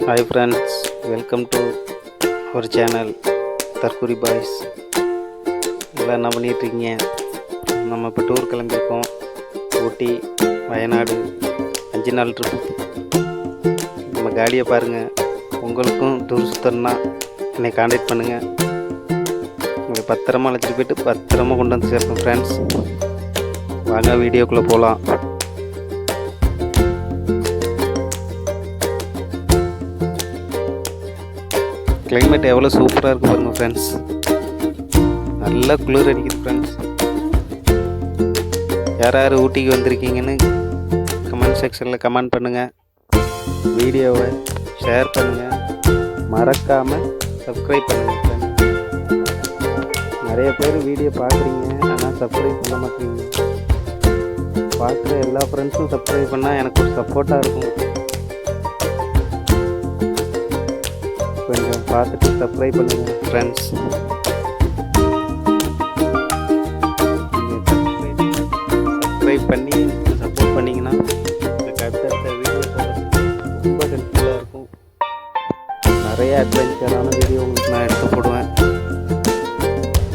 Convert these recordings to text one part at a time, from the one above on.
Hi friends, welcome to ஒரு channel தற்கூரி boys. எல்லாம் என்ன பண்ணிகிட்ருக்கீங்க? நம்ம இப்போ டூர் கிளம்பியிருக்கோம். ஊட்டி, வயநாடு 5 நாள் ட்ரிப். நம்ம காடியை பாருங்கள். உங்களுக்கும் டூர் சுற்றணுன்னா என்னை காண்டாக்ட் பண்ணுங்கள். உங்களை பத்திரமா அழைச்சிட்டு போய்ட்டு பத்திரமா கொண்டு வந்து சேர்ப்போம் ஃப்ரெண்ட்ஸ். வாங்க வீடியோக்குள்ளே போகலாம். கிளைமேட் எவ்வளோ சூப்பராக இருக்குது பாருங்கள் ஃப்ரெண்ட்ஸ். நல்லா குளிர் அடிக்குது ஃப்ரெண்ட்ஸ். யார் யார் ஊட்டிக்கு வந்திருக்கீங்கன்னு கமெண்ட் செக்ஷனில் கமெண்ட் பண்ணுங்கள். வீடியோவை ஷேர் பண்ணுங்கள். மறக்காமல் சப்ஸ்கிரைப் பண்ணுங்கள் ஃப்ரெண்ட்ஸ். நிறைய பேர் வீடியோ பார்க்குறீங்க, ஆனால் சப்ஸ்கிரைப் பண்ண மாட்டேங்க. பார்க்குற எல்லா ஃப்ரெண்ட்ஸும் சப்ஸ்கிரைப் பண்ணால் எனக்கு ஒரு சப்போர்ட்டாக இருக்கும். கொஞ்சம் பார்த்துட்டு சப்ஸ்கிரைப் பண்ணுங்கள் ஃப்ரெண்ட்ஸ். சப்ஸ்கிரைப் பண்ணி சப்போர்ட் பண்ணிங்கன்னா எனக்கு அடுத்தடுத்த வீடியோ ரொம்ப ஹெல்ப்ஃபுல்லாக இருக்கும். நிறைய அட்வென்ச்சரான வீடியோ உங்களுக்கு நான் எடுத்து போடுவேன்.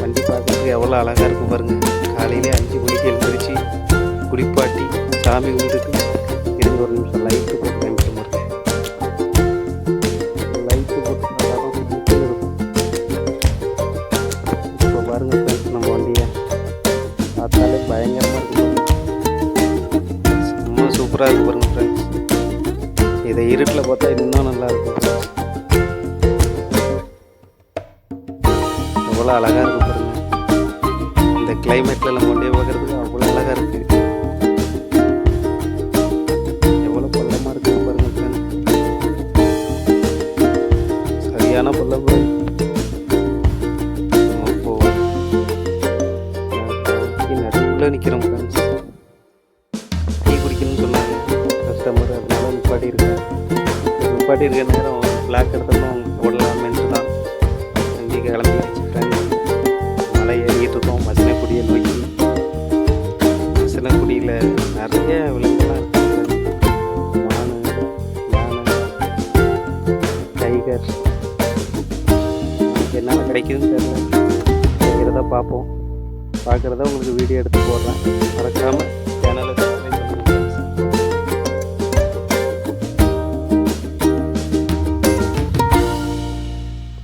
வண்டி பார்க்குறதுக்கு எவ்வளோ அழகாக இருக்கும் பாருங்கள். காலையிலே 5 மணிக்கு எழுந்திரிச்சு குளிப்பாட்டி சாமி கும்பிட்டுட்டு இருங்க ஒரு நிமிஷம் லைட்டு போட்டு காமிக்க முடியும். லைட்டு போட்டு இருக்கும். இப்போ பாருங்கள் ஃப்ரெண்ட்ஸ், நம்ம வண்டியை பார்த்தாலே பயங்கரமாக இருக்கும். ரொம்ப சூப்பராக இருக்குது பாருங்கள் ஃப்ரெண்ட்ஸ். இதை இருட்டில் பார்த்தா இன்னும் நல்லா இருக்கும். எவ்வளோ அழகாக இருக்கும் பாருங்கள். இந்த கிளைமேட்டில் நம்ம வண்டியை பார்க்குறதுக்கு அவ்வளோ அழகாக இருக்குது. எவ்வளோ பள்ளமாக இருக்குது பாருங்கள் ஃப்ரெண்ட்ஸ். சரியான பள்ளம். நம்ம இப்போ நடுவில் நிற்கிறோம் ஃப்ரெண்ட்ஸ். டீ குடிக்கணும்னு சொன்னாங்க கஸ்டமர், அதனால நிப்பாட்டி இருக்க நேரம் பிளாக் எடுத்தோம் போடலாமேன்ட்டு தான் வண்டி கிளம்பிடுச்சு ஃப்ரெண்ட்ஸ். மலை ஏறிக்கிட்டு இருக்கோம் மசினக்குடியை நோக்கி. மசினக்குடியில் நிறைய விலங்குலாம் இருக்குது. மான், யானை, டைகர், நமக்கு என்னென்ன கிடைக்குதுன்னு தெரியல. கிடைக்கிறத பார்ப்போம். பார்க்குறத உங்களுக்கு வீடியோ எடுத்து போடுறேன். மறக்காமல் சேனலை சப்ஸ்கிரைப் பண்ணுங்க.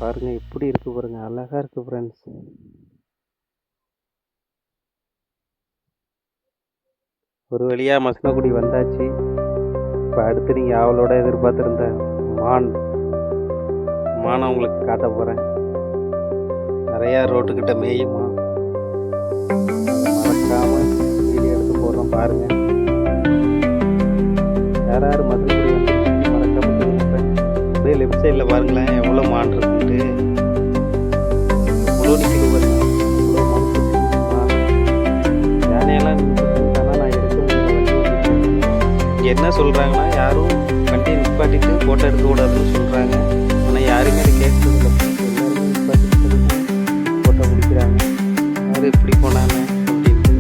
பாருங்கள் எப்படி இருக்குது பாருங்கள், அழகாக இருக்குது ஃப்ரெண்ட்ஸ். ஒரு வழியாக மசினக்குடி வந்தாச்சு. இப்போ அடுத்து நீங்கள் அவளோட எதிர்பார்த்துருந்த மானை உங்களுக்கு காட்ட போகிறேன். நிறையா ரோட்டுக்கிட்ட மேயுமா. மறக்காமல் வீடியோ எடுத்து போடுறோம் பாருங்கள். யார் மதுரை வந்து மறக்காமல் சொல்லுங்கள். அப்படியே லெஃப்ட் சைடில் பாருங்களேன் எவ்வளோ மான் இருக்குன்ட்டு. இவ்வளோ நிற்கிது பாருங்க. இவ்வளோ மான் யானையெல்லாம் நின்றுட்டானா நான் எடுக்க முடியும். இங்கே என்ன சொல்கிறாங்கன்னா, யாரும் வண்டியை நிப்பாட்டிட்டு ஃபோட்டோ எடுக்க கூடாதுன்னு சொல்கிறாங்க. ஆனால் யாருமே அதை கேட்கறதில்ல. எல்லாருமே நிப்பாட்டிட்டு ஃபோட்டோ பிடிக்கிறாங்க. அது எப்படி போனாங்க அப்படின்ட்டு.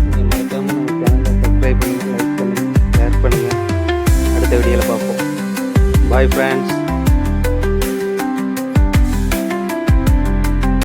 நீங்கள் மறக்காமல் நம்ம சேனலை சப்ஸ்கிரைப் பண்ணுங்கள், லைக் பண்ணுங்கள், ஷேர் பண்ணுங்கள். அடுத்த வீடியோவில் பார்ப்போம். Bye friends.